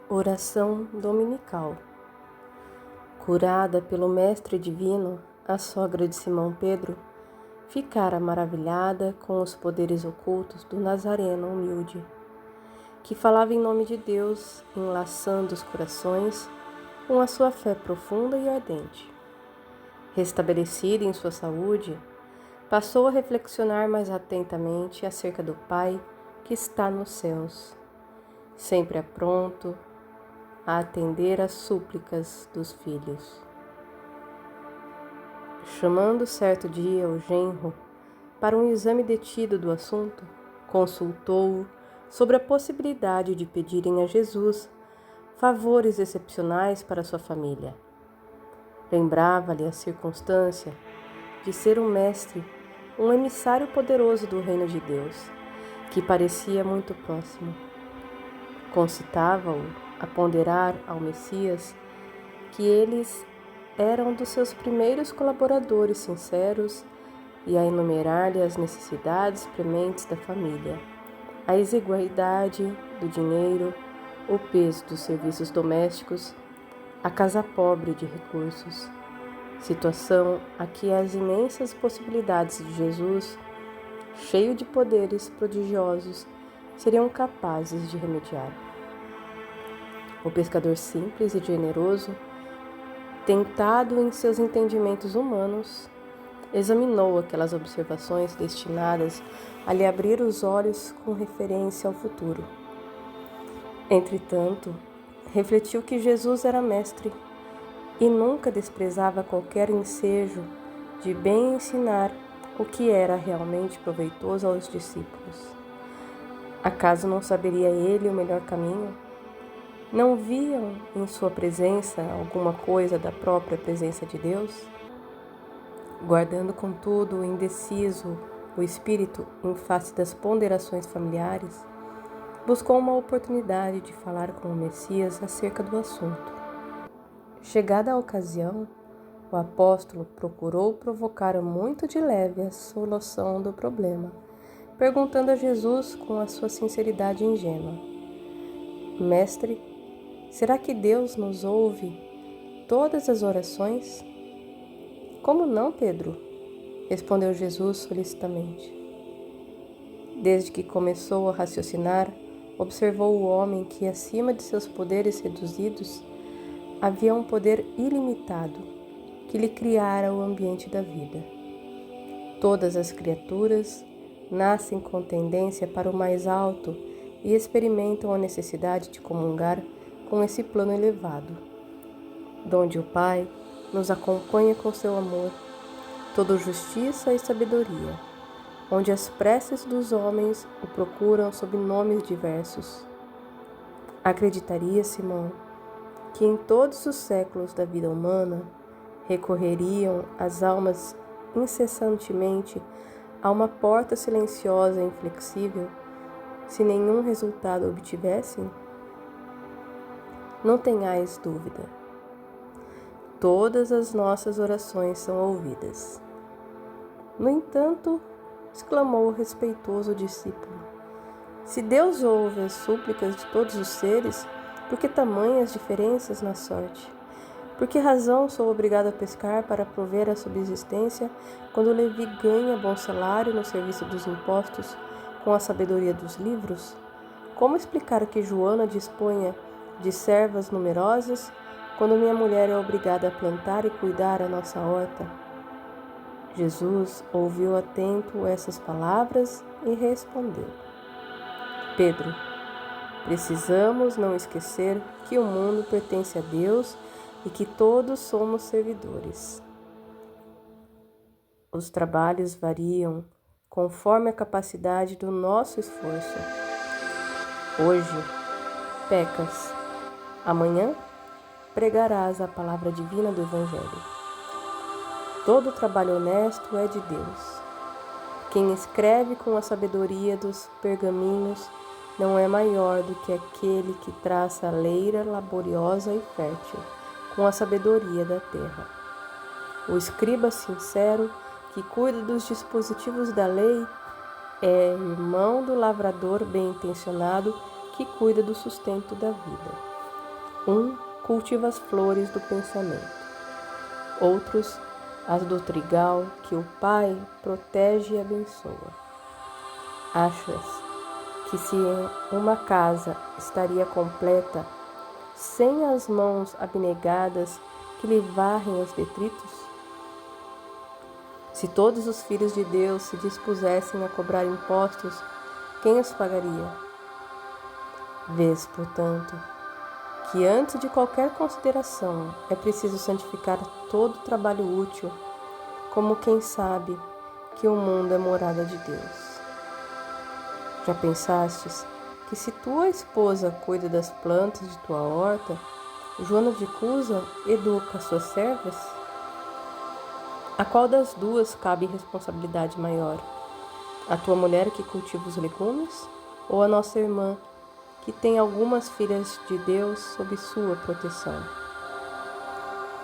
Oração dominical. Curada pelo Mestre Divino, a sogra de Simão Pedro ficara maravilhada com os poderes ocultos do Nazareno humilde, que falava em nome de Deus, enlaçando os corações com a sua fé profunda e ardente. Restabelecida em sua saúde, passou a reflexionar mais atentamente acerca do Pai que está nos céus, sempre pronto a atender às súplicas dos filhos. Chamando certo dia o genro para um exame detido do assunto, consultou-o sobre a possibilidade de pedirem a Jesus favores excepcionais para sua família. Lembrava-lhe a circunstância de ser um mestre, um emissário poderoso do reino de Deus, que parecia muito próximo. Concitava-o a ponderar ao Messias que eles eram dos seus primeiros colaboradores sinceros e a enumerar-lhe as necessidades prementes da família, a exiguidade do dinheiro, o peso dos serviços domésticos, a casa pobre de recursos, situação a que as imensas possibilidades de Jesus, cheio de poderes prodigiosos, seriam capazes de remediar. O pescador simples e generoso, tentado em seus entendimentos humanos, examinou aquelas observações destinadas a lhe abrir os olhos com referência ao futuro. Entretanto, refletiu que Jesus era mestre e nunca desprezava qualquer ensejo de bem ensinar o que era realmente proveitoso aos discípulos. Acaso não saberia ele o melhor caminho? Não viam em sua presença alguma coisa da própria presença de Deus? Guardando, contudo, indeciso o espírito em face das ponderações familiares, buscou uma oportunidade de falar com o Messias acerca do assunto. Chegada a ocasião, o apóstolo procurou provocar muito de leve a solução do problema, perguntando a Jesus com a sua sinceridade ingênua: Mestre, será que Deus nos ouve todas as orações? Como não, Pedro? Respondeu Jesus solicitamente. Desde que começou a raciocinar, observou o homem que, acima de seus poderes reduzidos, havia um poder ilimitado que lhe criara o ambiente da vida. Todas as criaturas nascem com tendência para o mais alto e experimentam a necessidade de comungar com esse plano elevado, donde o Pai nos acompanha com seu amor, toda justiça e sabedoria, onde as preces dos homens o procuram sob nomes diversos. Acreditaria Simão que em todos os séculos da vida humana recorreriam as almas incessantemente a uma porta silenciosa e inflexível, se nenhum resultado obtivessem? Não tenhais dúvida. Todas as nossas orações são ouvidas. No entanto, exclamou o respeitoso discípulo, se Deus ouve as súplicas de todos os seres, por que tamanhas diferenças na sorte? Por que razão sou obrigado a pescar para prover a subsistência, quando Levi ganha bom salário no serviço dos impostos com a sabedoria dos livros? Como explicar que Joana disponha de servas numerosas, quando minha mulher é obrigada a plantar e cuidar a nossa horta? Jesus ouviu atento essas palavras e respondeu: Pedro, precisamos não esquecer que o mundo pertence a Deus e que todos somos servidores. Os trabalhos variam conforme a capacidade do nosso esforço. Hoje, pecas. Amanhã, pregarás a palavra divina do Evangelho. Todo trabalho honesto é de Deus. Quem escreve com a sabedoria dos pergaminhos não é maior do que aquele que traça a leira laboriosa e fértil com a sabedoria da terra. O escriba sincero que cuida dos dispositivos da lei é irmão do lavrador bem-intencionado que cuida do sustento da vida. Um cultiva as flores do pensamento, outros as do trigal que o Pai protege e abençoa. Achas que se uma casa estaria completa sem as mãos abnegadas que lhe varrem os detritos? Se todos os filhos de Deus se dispusessem a cobrar impostos, quem os pagaria? Vês, portanto, que antes de qualquer consideração é preciso santificar todo trabalho útil, como quem sabe que o mundo é morada de Deus. Já pensastes que se tua esposa cuida das plantas de tua horta, Joana de Cusa educa suas servas? A qual das duas cabe responsabilidade maior? A tua mulher que cultiva os legumes ou a nossa irmã que tem algumas filhas de Deus sob sua proteção?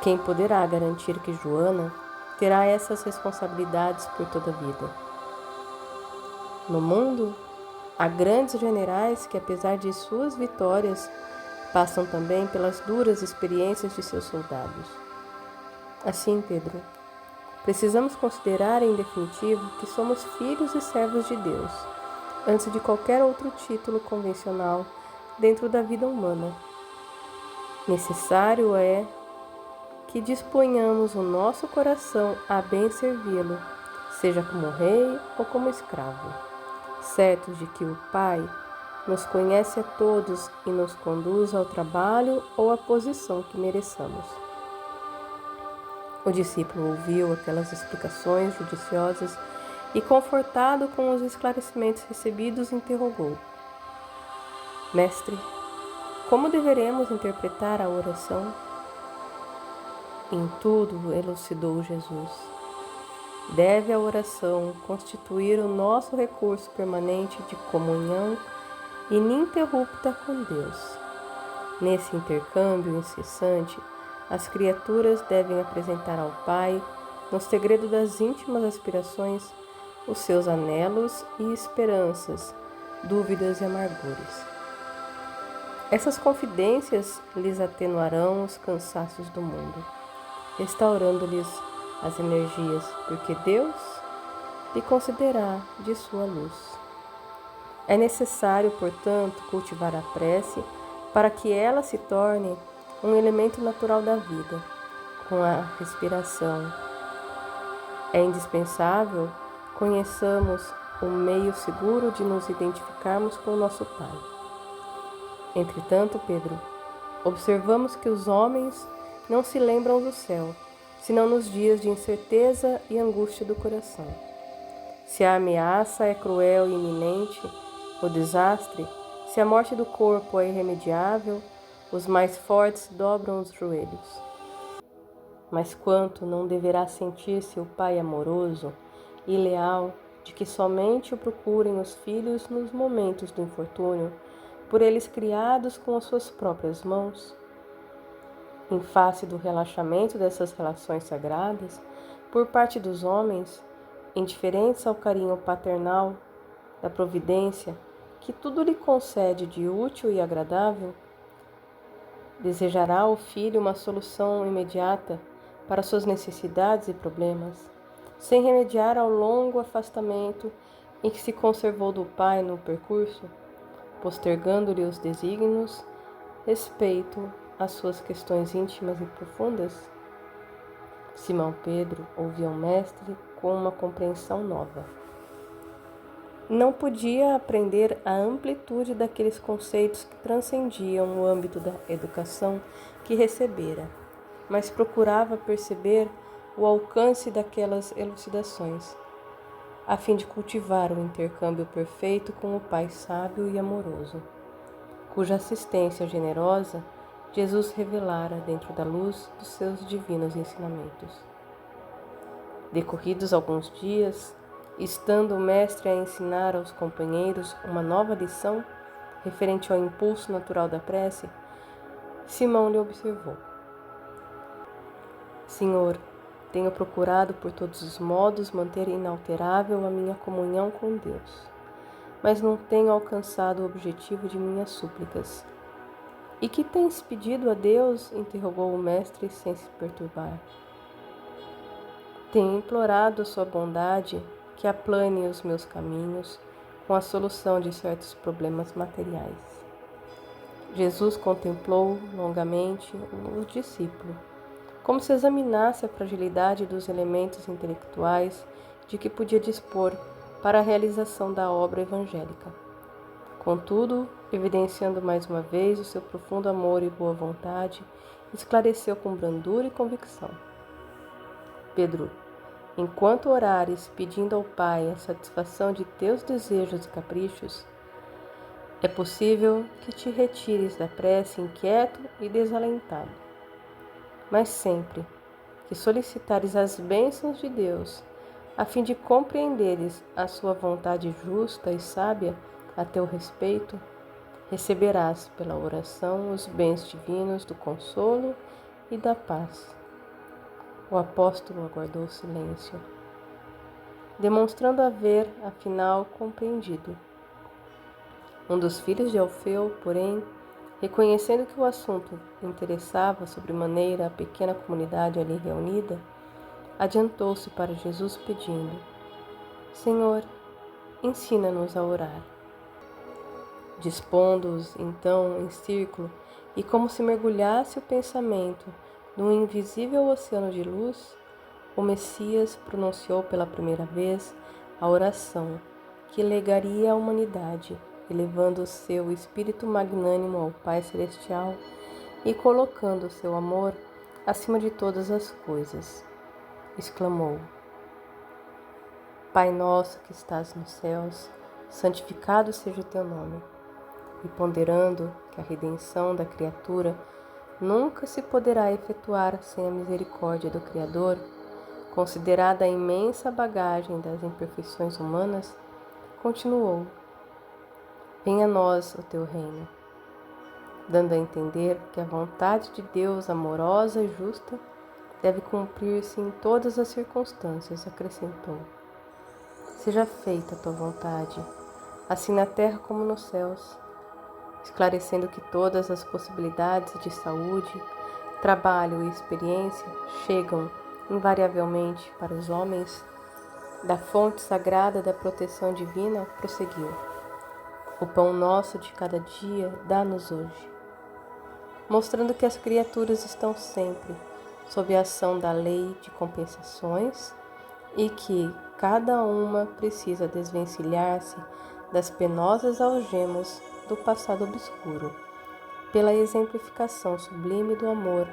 Quem poderá garantir que Joana terá essas responsabilidades por toda a vida? No mundo, há grandes generais que, apesar de suas vitórias, passam também pelas duras experiências de seus soldados. Assim, Pedro, precisamos considerar em definitivo que somos filhos e servos de Deus, antes de qualquer outro título convencional dentro da vida humana. Necessário é que disponhamos o nosso coração a bem servi-lo, seja como rei ou como escravo, certos de que o Pai nos conhece a todos e nos conduz ao trabalho ou à posição que mereçamos. O discípulo ouviu aquelas explicações judiciosas e, confortado com os esclarecimentos recebidos, interrogou: Mestre, como deveremos interpretar a oração? Em tudo, elucidou Jesus, deve a oração constituir o nosso recurso permanente de comunhão ininterrupta com Deus. Nesse intercâmbio incessante, as criaturas devem apresentar ao Pai, no segredo das íntimas aspirações, os seus anelos e esperanças, dúvidas e amargures. Essas confidências lhes atenuarão os cansaços do mundo, restaurando-lhes as energias, porque Deus lhe concederá de sua luz. É necessário, portanto, cultivar a prece para que ela se torne um elemento natural da vida, com a respiração. É indispensável conheçamos o meio seguro de nos identificarmos com o nosso Pai. Entretanto, Pedro, observamos que os homens não se lembram do céu, senão nos dias de incerteza e angústia do coração. Se a ameaça é cruel e iminente, o desastre, se a morte do corpo é irremediável, os mais fortes dobram os joelhos. Mas quanto não deverá sentir-se o Pai amoroso e leal de que somente o procurem os filhos nos momentos do infortúnio, por eles criados com as suas próprias mãos? Em face do relaxamento dessas relações sagradas, por parte dos homens, indiferentes ao carinho paternal da providência, que tudo lhe concede de útil e agradável, desejará o filho uma solução imediata para suas necessidades e problemas, sem remediar ao longo afastamento em que se conservou do Pai no percurso, postergando-lhe os desígnios, respeito às suas questões íntimas e profundas? Simão Pedro ouvia o mestre com uma compreensão nova. Não podia aprender a amplitude daqueles conceitos que transcendiam o âmbito da educação que recebera, mas procurava perceber o alcance daquelas elucidações, a fim de cultivar o intercâmbio perfeito com o Pai sábio e amoroso, cuja assistência generosa Jesus revelara dentro da luz dos seus divinos ensinamentos. Decorridos alguns dias, estando o mestre a ensinar aos companheiros uma nova lição referente ao impulso natural da prece, Simão lhe observou: Senhor, tenho procurado por todos os modos manter inalterável a minha comunhão com Deus, mas não tenho alcançado o objetivo de minhas súplicas. E que tens pedido a Deus? Interrogou o mestre sem se perturbar. Tenho implorado sua bondade que aplane os meus caminhos com a solução de certos problemas materiais. Jesus contemplou longamente o discípulo, como se examinasse a fragilidade dos elementos intelectuais de que podia dispor para a realização da obra evangélica. Contudo, evidenciando mais uma vez o seu profundo amor e boa vontade, esclareceu com brandura e convicção. Pedro, enquanto orares pedindo ao Pai a satisfação de teus desejos e caprichos, é possível que te retires da prece inquieto e desalentado. Mas sempre que solicitares as bênçãos de Deus, a fim de compreenderes a sua vontade justa e sábia a teu respeito, receberás pela oração os bens divinos do consolo e da paz. O apóstolo aguardou silêncio, demonstrando haver, afinal, compreendido. Um dos filhos de Alfeu, porém, reconhecendo que o assunto interessava sobremaneira a pequena comunidade ali reunida, adiantou-se para Jesus pedindo: Senhor, ensina-nos a orar. Dispondo-os então em círculo e como se mergulhasse o pensamento num invisível oceano de luz, o Messias pronunciou pela primeira vez a oração que legaria à humanidade, elevando o seu espírito magnânimo ao Pai Celestial e colocando o seu amor acima de todas as coisas. Exclamou: Pai nosso que estás nos céus, santificado seja o teu nome. E ponderando que a redenção da criatura nunca se poderá efetuar sem a misericórdia do Criador, considerada a imensa bagagem das imperfeições humanas, continuou: Venha a nós o teu reino, dando a entender que a vontade de Deus amorosa e justa deve cumprir-se em todas as circunstâncias, acrescentou: Seja feita a tua vontade, assim na terra como nos céus, esclarecendo que todas as possibilidades de saúde, trabalho e experiência chegam invariavelmente para os homens da fonte sagrada da proteção divina, prosseguiu: O pão nosso de cada dia dá-nos hoje, mostrando que as criaturas estão sempre sob a ação da lei de compensações e que cada uma precisa desvencilhar-se das penosas algemas do passado obscuro. Pela exemplificação sublime do amor,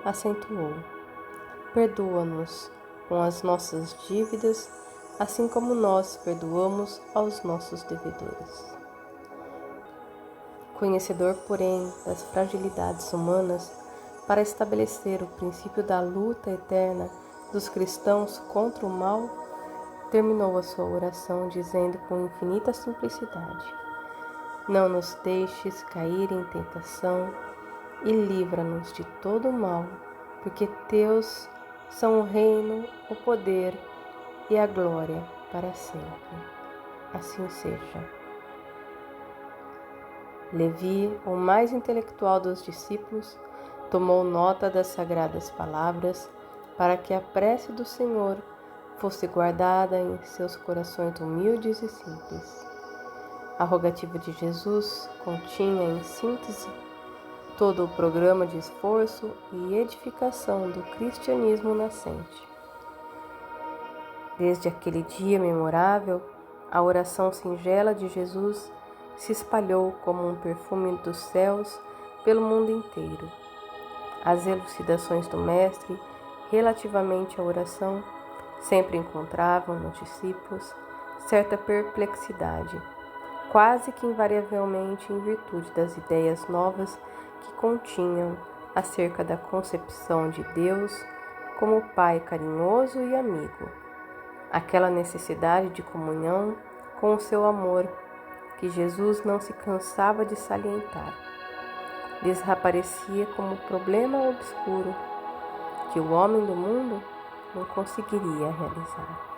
acentuou: Perdoa-nos com as nossas dívidas, assim como nós perdoamos aos nossos devedores. Conhecedor, porém, das fragilidades humanas, para estabelecer o princípio da luta eterna dos cristãos contra o mal, terminou a sua oração dizendo com infinita simplicidade: Não nos deixes cair em tentação e livra-nos de todo o mal, porque teus são o reino, o poder e a glória para sempre. Assim seja. Levi, o mais intelectual dos discípulos, tomou nota das sagradas palavras para que a prece do Senhor fosse guardada em seus corações humildes e simples. A rogativa de Jesus continha, em síntese, todo o programa de esforço e edificação do cristianismo nascente. Desde aquele dia memorável, a oração singela de Jesus se espalhou como um perfume dos céus pelo mundo inteiro. As elucidações do Mestre relativamente à oração sempre encontravam nos discípulos certa perplexidade, quase que invariavelmente em virtude das ideias novas que continham acerca da concepção de Deus como Pai carinhoso e amigo, aquela necessidade de comunhão com o seu amor que Jesus não se cansava de salientar, lhes reaparecia como problema obscuro que o homem do mundo não conseguiria realizar.